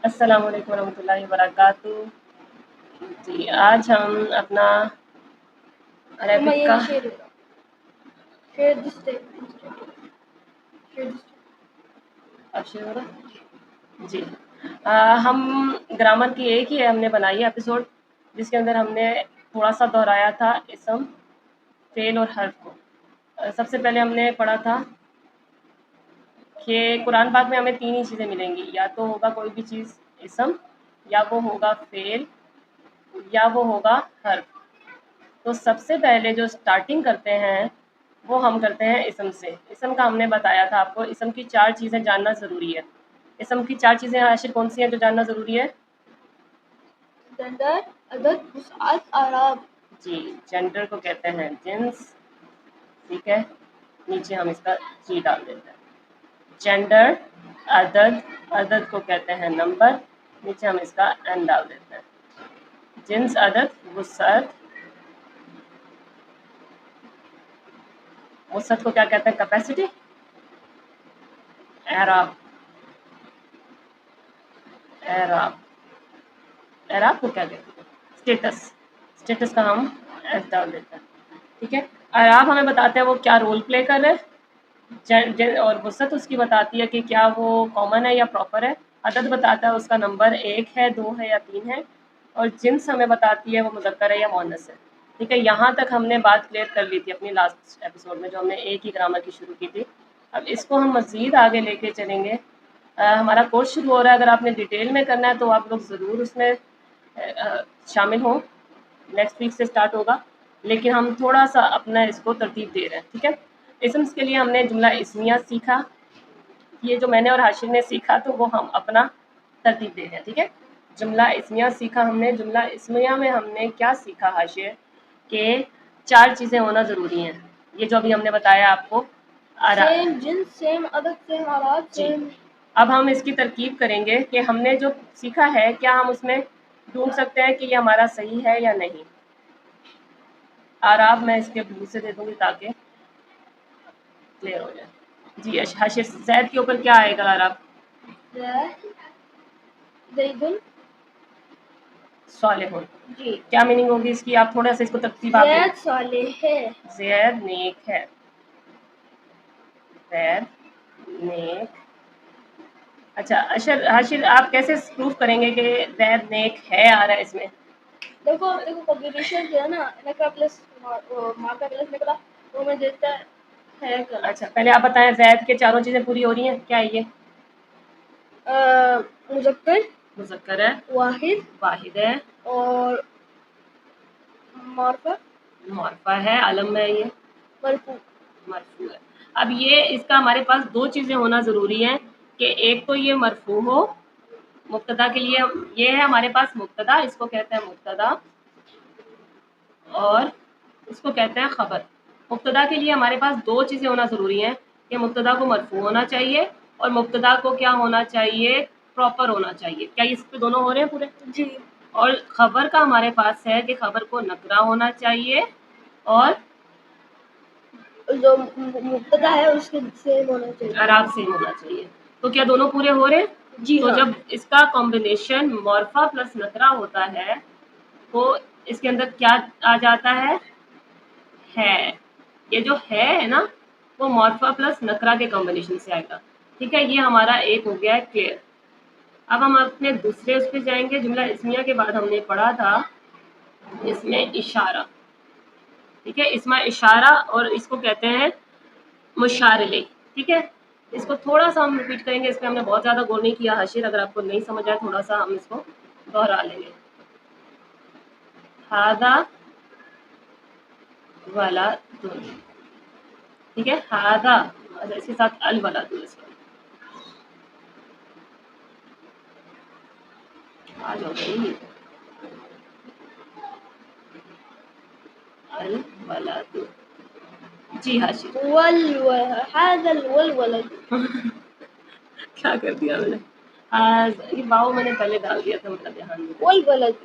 السلام علیکم ورحمۃ اللہ وبرکاتہ. جی آج ہم اپنا عربک کا جی ہم گرامر کی ایک ہی ہم نے بنائی ہے ایپیسوڈ، جس کے اندر ہم نے تھوڑا سا دہرایا تھا اسم، فعل اور حرف کو. سب سے پہلے ہم نے پڑھا تھا کہ قرآن پاک میں ہمیں تین ہی چیزیں ملیں گی، یا تو ہوگا کوئی بھی چیز اسم، یا وہ ہوگا فعل، یا وہ ہوگا حرف. تو سب سے پہلے جو سٹارٹنگ کرتے ہیں وہ ہم کرتے ہیں اسم سے. اسم کا ہم نے بتایا تھا آپ کو، اسم کی 4 چیزیں جاننا ضروری ہے. اسم کی 4 چیزیں عاشر کون سی ہیں جو جاننا ضروری ہے؟ جنڈر، عدد، وسعت، اعراب. جی جنڈر کو کہتے ہیں جنس، ٹھیک ہے، نیچے ہم اس کا جی ڈال دیتے ہیں. جنڈر، عدد کو کہتے ہیں نمبر، نیچے ہم اس کا این ڈال دیتے ہیں. جنس، عدد، وسعت کو کیا کہتے ہیں؟ کیپیسٹی. اعراب کو کیا کہتے ہیں؟ اسٹیٹس کا ہم ایس ڈال دیتے ہیں. ٹھیک ہے، اعراب ہمیں بتاتے ہیں وہ کیا رول پلے کر رہے، اور وسعت اس کی بتاتی ہے کہ کیا وہ کامن ہے یا پراپر ہے. عدد بتاتا ہے اس کا نمبر 1 ہے، 2 ہے یا 3 ہے. اور جنس ہمیں بتاتی ہے وہ مذکر ہے یا مؤنث ہے. ٹھیک ہے، یہاں تک ہم نے بات کلیئر کر لی تھی اپنی لاسٹ ایپیسوڈ میں، جو ہم نے ایک ہی گرامر کی شروع کی تھی. اب اس کو ہم مزید آگے لے کے چلیں گے. ہمارا کورس شروع ہو رہا ہے، اگر آپ نے ڈیٹیل میں کرنا ہے تو آپ لوگ ضرور اس میں شامل ہوں. نیکسٹ ویک سے سٹارٹ ہوگا، لیکن ہم تھوڑا سا اپنا اس کو ترتیب دے رہے ہیں. ٹھیک ہے، اسمس کے لیے ہم نے جملہ اسمیہ سیکھا. یہ جو میں نے اور حاشر نے سیکھا تو وہ ہم اپنا ترتیب دے رہے ہیں. ٹھیک ہے، جملہ اسمیہ سیکھا ہم نے. جملہ اسمیہ میں ہم نے کیا سیکھا حاشر؟ کہ 4 چیزیں ہونا ضروری ہیں. یہ جو ابھی ہم نے بتایا آپ کو، سیم جنس، سیم عدد، سیم اعراب، سیم. اب ہم اس کی ترکیب کریں گے کہ ہم نے جو سیکھا ہے کیا ہم اس میں ڈھونڈ سکتے ہیں کہ یہ ہمارا صحیح ہے یا نہیں. اعراب میں اس کے بلو سے دے دوں گی تاکہ کلیئر ہو جائے. جی حاشر، زید کے اوپر کیا آئے گا اعراب؟ زید صالح. جی کیا میننگ ہوگی اس کی؟ آپ تھوڑا سا اس کو ترتیب آپ زید صالح ہے، زید نیک ہے. زید نیک. اچھا حاشر، آپ کیسے پروف کریں گے کہ زید نیک ہے آ رہا ہے اس میں؟ دیکھو کمبینیشن جو ہے نا، نکرا پلس مارکا پلس نکلا، وہ میں دیتا ہے کلر. اچھا پہلے آپ بتائیں، زید کے چاروں چیزیں پوری ہو رہی ہیں کیا؟ یہ مذکر ہے، واحد ہے، اور معرفہ ہے، علم ہے، یہ مرفوع ہے. اب یہ اس کا ہمارے پاس 2 چیزیں ہونا ضروری ہیں کہ ایک تو یہ مرفوع ہو. مبتدا کے لیے یہ ہے ہمارے پاس مبتدا، اس کو کہتے ہیں مبتدا، اور اس کو کہتے ہیں خبر. مبتدا کے لیے ہمارے پاس 2 چیزیں ہونا ضروری ہیں کہ مبتدا کو مرفوع ہونا چاہیے اور مبتدا کو کیا ہونا چاہیے؟ پراپر ہونا چاہیے. کیا اس پہ دونوں ہو رہے ہیں پورے؟ جی. اور خبر کا ہمارے پاس ہے کہ خبر کو نکرہ ہونا چاہیے اور جو مبتدا ہے اس کے سیم ہونا چاہیے، اعراب سیم ہونا چاہیے. تو کیا دونوں پورے ہو رہے ہیں؟ جی تو ہاں. جب اس کا کمبینیشن معرفہ پلس نکرہ ہوتا ہے تو اس کے اندر کیا آ جاتا ہے؟ یہ جو ہے نا وہ معرفہ پلس نکرہ کے کمبینیشن سے آئے گا. ٹھیک ہے، یہ ہمارا ایک ہو گیا ہے کلیئر. اب ہم اپنے دوسرے اس پہ جائیں گے. جملہ اسمیہ کے بعد ہم نے پڑھا تھا اس میں اشارہ. ٹھیک ہے، اسم اشارہ، اور اس کو کہتے ہیں مشار الیہ. ٹھیک ہے، اس کو تھوڑا سا ہم ریپیٹ کریں گے، اس پہ ہم نے بہت زیادہ غور نہیں کیا حاشر. اگر آپ کو نہیں سمجھ آئے تھوڑا سا ہم اس کو دوہرا لیں گے. ھذا ولد. ٹھیک ہے، ھذا، اچھا اس کے ساتھ الولد آ جاؤ گئی الولد. جی حاشر. ھذا الولد. کیا کر دیا میں نے؟ یہ باؤ میں نے پہلے ڈال دیا تھا، مطلب یہاں والولد.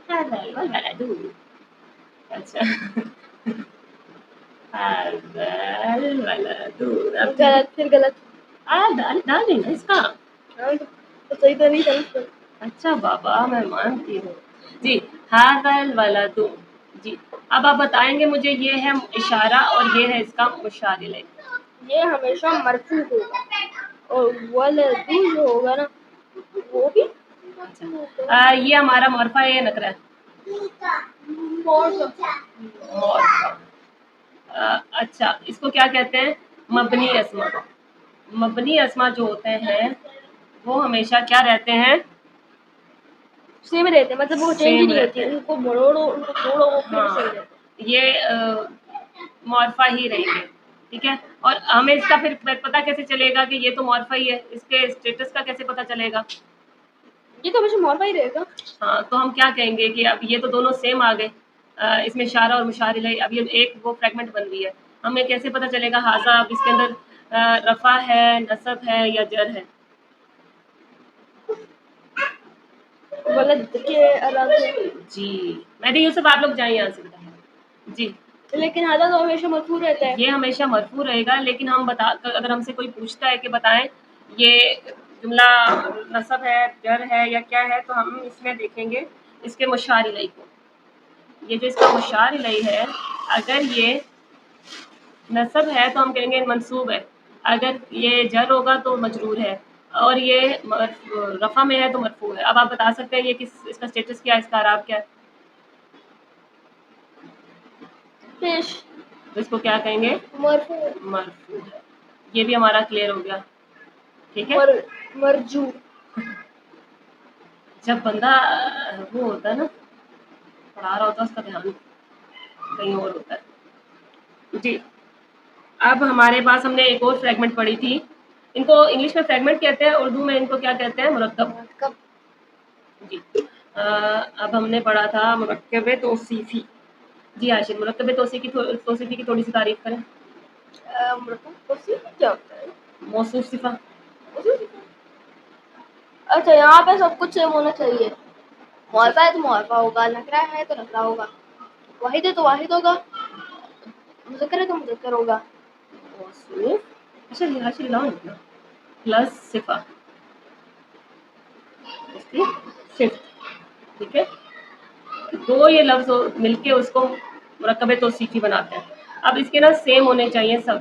ھذا الولد. اچھا ھذا الولد. غلط، پھر غلط ڈال دیں گے اس کا. تو صحیح تو نہیں تھا. اچھا بابا میں مانتی ہوں. جی هذا الولد. جی اب آپ بتائیں گے مجھے یہ ہے اشارہ اور یہ ہے اس کا مشار الیہ. یہ ہمیشہ مرفوع ہوگا اور ولد جو ہوگا نا وہ بھی یہ ہمارا مرفع ہے نکرہ ہے. مرفع. اچھا اس کو کیا کہتے ہیں؟ مبنی اسما. مبنی اسما جو ہوتے ہیں وہ ہمیشہ کیا رہتے ہیں؟ سیم رہتے ہیں، مطلب وہ چینج ہی نہیں ہوتی، ان کو موڑو ان کو توڑو وہ پھر صحیح رہتے ہیں. یہ مورفہ ہی رہیں گے. ٹھیک ہے. اور ہمیں اس کا پھر پتہ کیسے چلے گا کہ یہ تو مورفہ ہی ہے؟ اس کے اسٹیٹس کا کیسے پتہ چلے گا؟ یہ تو ہمیشہ مورفہ ہی رہے گا. ہاں تو ہم کیا کہیں گے کہ اب یہ تو دونوں سیم آ گئے، اس میں اشارہ اور مشار الیہ. اب یہ ایک وہ فریگمنٹ بن گئی ہے. ہمیں کیسے پتہ چلے گا حاضہ اب اس کے اندر رفع ہے، نصب ہے یا جر ہے؟ ولد کے علاوہ جی مہدی یوسف آپ لوگ جائیں یہاں سے. جی لیکن حاضہ تو ہمیشہ مرفوع رہتا ہے. یہ ہمیشہ مرفوع رہے گا، لیکن ہم اگر ہم سے کوئی پوچھتا ہے کہ بتائیں یہ جملہ نصب ہے، جر ہے یا کیا ہے، تو ہم اس میں دیکھیں گے اس کے مشار الیہ کو. یہ جو اس کا مشار الیہ ہے اگر یہ نصب ہے تو ہم کہیں گے منصوب ہے، اگر یہ جر ہوگا تو مجرور ہے، اور یہ رفع میں ہے تو مرفوع ہے. اب آپ بتا سکتے ہیں یہ اس کا اسٹیٹس کیا ہے، اس کا اعراب کیا ہے؟ پیش اس کو کیا کہیں گے؟ مرفوع. مرفوع ہے. یہ بھی ہمارا کلیئر ہو گیا. ٹھیک ہے. مرجو. جب بندہ وہ ہوتا ہے نا پڑھا رہا ہوتا ہے اس کا دھیان کہیں اور ہوتا ہے. جی اب ہمارے پاس ہم نے ایک اور فریگمنٹ پڑھی تھی. ان کو انگلش میں فریگمنٹ کہتے ہیں، اردو میں ان کو کیا کہتے ہیں؟ مرکب. جی اب ہم نے پڑھا تھا مرکب توصیفی. جی عاشر مرکب توصیفی کی تھوڑی سی تعریف کریں. مرکب توصیفی کیا ہوتا ہے؟ موصوف صفہ. اچھا یہاں پہ سب کچھ سیم ہونا چاہیے. معرفہ ہے تو معرفہ ہوگا، نکرہ ہے تو نکرہ ہوگا، واحد ہے تو واحد ہوگا، مذکر ہے تو مذکر ہوگا. موصوف اچھا عاشر لاؤ نکلا پلس صفہ اس کی صفت. ٹھیک ہے. دو یہ لفظ مل کے اس کو مرکب توصیفی بناتے ہیں. اب اس کے نا سیم ہونے چاہیے سب.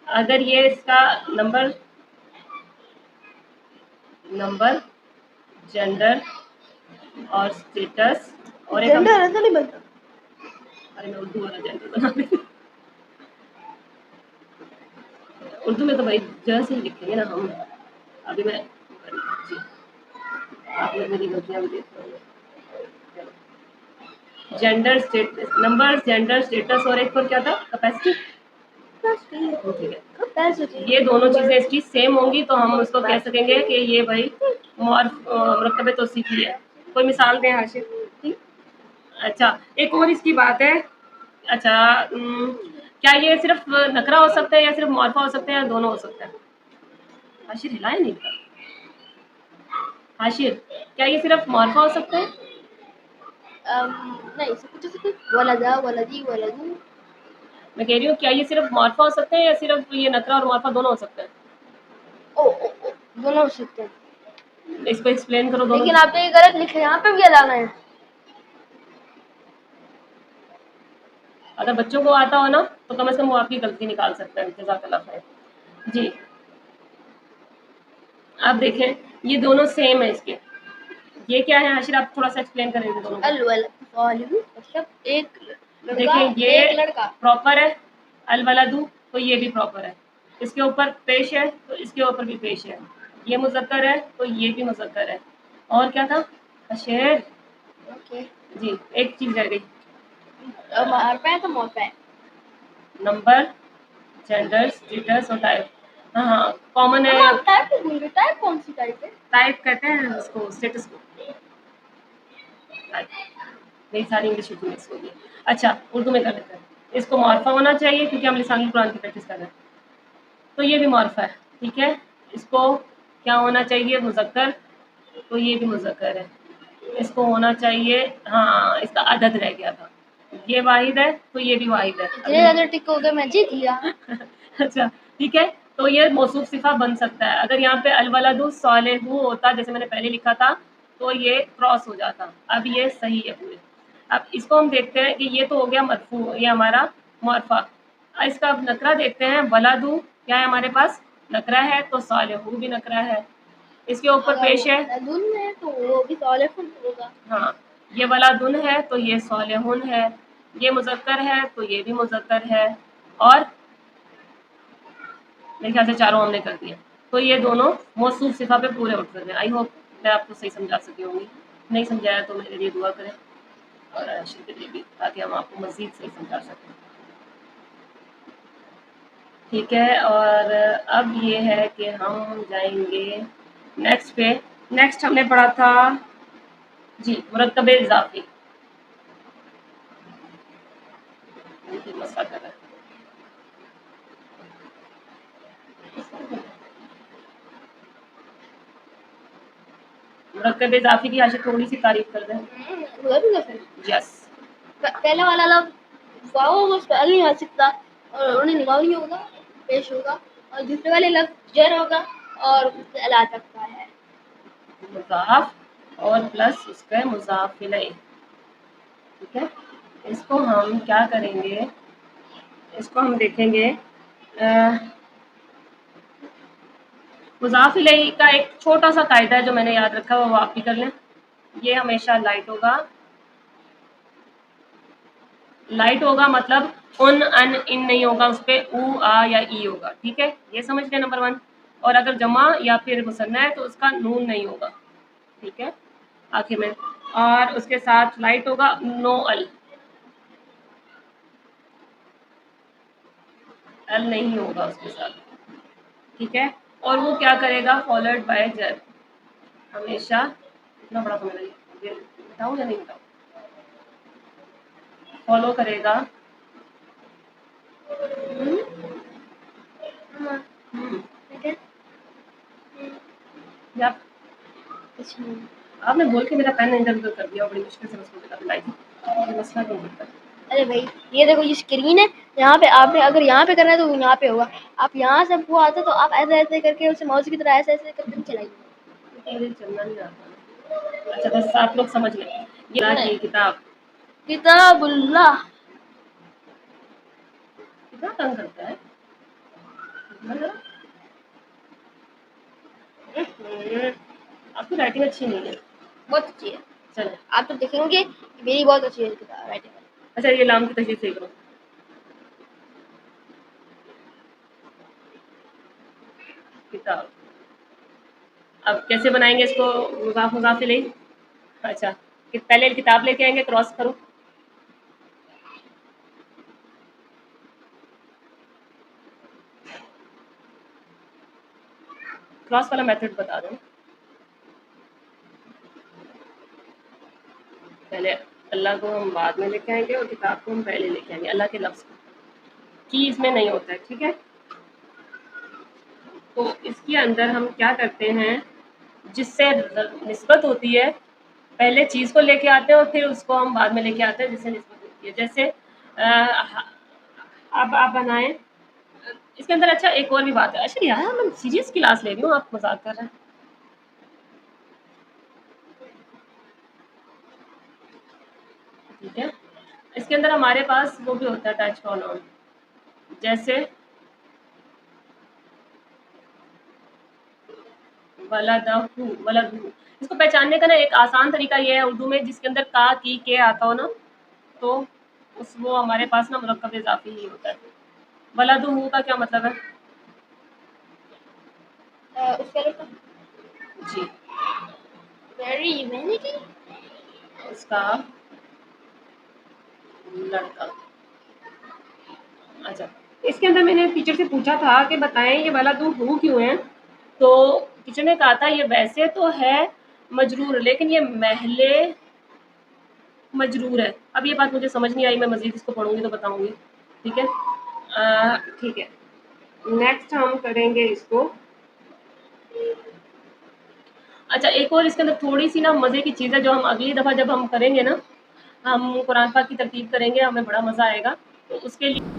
اگر یہ اس کا نمبر جینڈر اور اسٹیٹس اور ایک جنڈر ایسا نہیں بنتا. ارے میں اردو والا جینڈر بنا رہی ہوں. اردو میں تو بھائی جیسے ہی لکھیں گے نا ہم. ابھی میں جی آپ لوگ میری غلطیاں بھی دیکھ رہے ہیں. جینڈر نمبر جینڈر اسٹیٹس اور ایک پر کیا تھا؟ کیپیسٹی. یہ دونوں چیزیں اس کی سیم ہوں گی تو ہم اس کو کہہ سکیں گے کہ یہ بھائی مرکب توصیفی ہے. کوئی مثال دیں حاشر. اچھا ایک اور اس کی بات ہے. اچھا کیا یہ صرف نکرہ ہو سکتا ہے یا صرف معرفہ ہو سکتا ہے یا دونوں ہو سکتا ہے؟ حاشر ہلائے نہیں. حاشر کیا یہ صرف معرفہ ہو سکتا ہے؟ نہیں سب کچھ ولدا ولدی ولدو. میں کہہ رہی ہوں کیا یہ صرف معرفہ ہو سکتے ہیں یا صرف یہ نکرہ اور معرفہ دونوں ہو سکتے ہیں؟ دونوں ہو سکتے ہیں. اس کو ایکسپلین کرو دونوں. لیکن آپ نے یہ غلط لکھا ہے، یہاں پہ بھی لانا ہے. اگر بچوں کو آتا ہو نا تو کم از کم وہ آپ کی غلطی نکال سکتا ہے. جزاک اللہ خیر. جی آپ دیکھیں یہ دونوں سیم ہے اس کے. یہ کیا ہے حاشر آپ تھوڑا سا ایکسپلین کریں گے دونوں. الولد غالب مطلب ایک لڑکا دیکھیں ایک یہ لڑکا. پراپر ہے. الولد تو یہ بھی پراپر ہے. اس کے اوپر پیش ہے تو اس کے اوپر بھی پیش ہے. یہ مذکر ہے تو یہ بھی مذکر ہے. اور کیا تھا حاشر؟ جی ایک چیز رہ گئی. معرفہ ہے تو معرفہ ہے. نمبر جینڈر اسٹیٹس اور ٹائپ. ہاں کامن ہے. آپ ٹائپ کو بھول گئے. ٹائپ کون سی ٹائپ ہے؟ ٹائپ کہتے ہیں اس کو اسٹیٹس کو. نہیں ساری انگلش اردو مکس ہو گئی. اچھا اردو میں کر لیتے ہیں. اس کو معرفہ ہونا چاہیے کیونکہ ہم لسان القرآن کی پریکٹس کر رہے ہیں تو یہ بھی معرفہ ہے. ٹھیک ہے. اس کو کیا ہونا چاہیے؟ مذکر تو یہ بھی مذکر ہے. اس کو ہونا چاہیے ہاں اس کا عدد رہ گیا تھا. یہ واحد ہے تو یہ بھی واحد ہے. اتنے زیادہ ٹک ہو گئے میں جیت گیا. اچھا ٹھیک ہے. تو یہ موصوف صفہ بن سکتا ہے. اگر یہاں پہ الولد الصالح ہوتا جیسے میں نے پہلے لکھا تھا تو یہ کراس ہو جاتا. اب یہ صحیح ہے پورے. اب اس کو ہم دیکھتے ہیں کہ یہ تو ہو گیا مرفوع، یہ ہمارا معرفہ. اس کا اب نکرہ دیکھتے ہیں. ولدو کیا ہے ہمارے پاس؟ نکرہ ہے، تو صالح بھی نکرہ ہے. اس کے اوپر پیش ہے ولدن ہے تو وہ بھی صالح ہوگا. ہاں، یہ ولدن ہے تو یہ صالح ہے. یہ مذکر ہے تو یہ بھی مذکر ہے. اور میرے خیال سے چاروں ہم نے کر دیا. تو یہ دونوں موصوف صفہ پہ پورے اٹھتے ہیں. آئی ہوپ میں آپ کو صحیح سمجھا سکی ہوں گی. نہیں سمجھایا تو میرے لیے دعا کریں اور عائشہ کے لیے بھی، تاکہ ہم آپ کو مزید صحیح سمجھا سکیں. ٹھیک ہے. اور اب یہ ہے کہ ہم جائیں گے نیکسٹ پہ. نیکسٹ ہم نے پڑھا تھا جی مرکب اضافی. مسئلہ کر رہا ہے مرکب اضافی کی عائشہ تھوڑی سی تعریف کر دیں. یس، پہلا والا لفظ واو ہوگا، اس پہ ال نہیں آ سکتا اور انہیں نگاہ نہیں ہوگا، پیش ہوگا. اور دوسرے والے لفظ جر ہوگا اور اس سے ال آ سکتا ہے. مضاف اور پلس اس کا مضاف الیہ. ٹھیک ہے. اس کو ہم کیا کریں گے، اس کو ہم دیکھیں گے. مضاف الیہ کا ایک چھوٹا سا قاعدہ ہے جو میں نے یاد رکھا ہے، وہ آپ بھی کر لیں. یہ ہمیشہ لائٹ ہوگا. لائٹ ہوگا مطلب ان ان ان نہیں ہوگا، اس پہ او آ یا ای ہوگا. ٹھیک ہے، یہ سمجھ لیں نمبر 1. اور اگر جمع یا پھر مثنیٰ ہے تو اس کا نون نہیں ہوگا. ٹھیک ہے آخر میں. اور اس کے ساتھ لائٹ ہوگا نو ال، ال نہیں ہوگا اس کے ساتھ. ٹھیک ہے. اور وہ کیا کرے گا، فالوڈ بائی جر. ہمیشہ اتنا بڑا تو میرا یہ بتاؤں یا نہیں بتاؤں، فالو کرے گا. یا آپ نے بول کے میرا پین ادھر ادھر کر دیا، بڑی مشکل سے اس کو لائی تھی. یہ مسئلہ نہیں ہوتا. ارے بھائی یہ دیکھو یہ اسکرین ہے، یہاں پہ آپ نے اگر یہاں پہ کرنا ہے تو یہاں پہ ہوگا. آپ یہاں سے وہ آتا تو آپ ایسے ایسے کر کے اسے ماؤس کی طرح ایسے ایسے کر کے چلائیے. مجھے چلنا نہیں آتا. اچھا بس آپ لوگ سمجھ لیں. یہ اللہ کی کتاب، کتاب اللہ. کتنا تنگ کرتا ہے. آپ کی رائٹنگ اچھی نہیں ہے. بہت اچھی ہے. چلیں آپ تو دیکھیں گے کہ میری بہت اچھی ہے کتاب رائٹنگ. اچھا یہ لام کی تشریح صحیح کرو. کتاب اب کیسے بنائیں گے اس کو، مضاف مضاف الیہ. اچھا پہلے کتاب لے کے آئیں گے، کراس کرو. کراس والا میتھڈ بتا دیں. پہلے اللہ کو ہم بعد میں لے کے آئیں گے اور کتاب کو ہم پہلے لے کے آئیں گے. اللہ کے لفظ کی اس میں نہیں ہوتا ہے. ٹھیک ہے. تو اس کے اندر ہم کیا کرتے ہیں، جس سے نسبت ہوتی ہے پہلے چیز کو لے کے آتے ہیں اور پھر اس کو ہم بعد میں لے کے آتے ہیں جس سے نسبت ہوتی ہے. جیسے اب آپ بنائیں اس کے اندر. اچھا ایک اور بھی بات ہے. اچھا یار میں سیریس کلاس لے رہی ہوں، آپ مذاق کر رہے ہیں. ٹھیک ہے. اس کے اندر ہمارے پاس وہ بھی ہوتا ہے ٹچ پروناؤن. جیسے ولدہ، ولدہ. اس کو پہچاننے کا نا ایک آسان طریقہ یہ ہے اردو میں، جس کے اندر کا کی کے آتا ہو نا، تو اس وہ ہمارے پاس نا مرکب اضافی ہی ہوتا ہے. ولدہ کا کیا مطلب ہے؟ اس کا جی ویری ہیومینٹی، اس کا لڑکا. اچھا اس کے اندر میں نے ٹیچر سے پوچھا تھا کہ بتائیں یہ ولدہ کیوں ہے، تو ٹیچر نے کہا تھا یہ ویسے تو ہے مجرور لیکن یہ محلے مجرور ہے. اب یہ بات مجھے سمجھ نہیں آئی، میں مزید اس کو پڑھوں گی تو بتاؤں گی. ٹھیک ہے. ٹھیک ہے. نیکسٹ ہم کریں گے اس کو. اچھا ایک اور اس کے اندر تھوڑی سی نا مزے کی چیز ہے جو ہم اگلی دفعہ جب ہم کریں گے نا، ہم قرآن پاک کی ترتیب کریں گے، ہمیں بڑا مزہ آئے گا. تو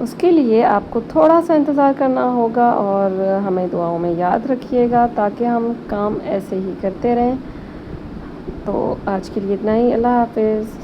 اس کے لیے آپ کو تھوڑا سا انتظار کرنا ہوگا اور ہمیں دعاؤں میں یاد رکھیے گا تاکہ ہم کام ایسے ہی کرتے رہیں. تو آج کے لیے اتنا ہی، اللہ حافظ۔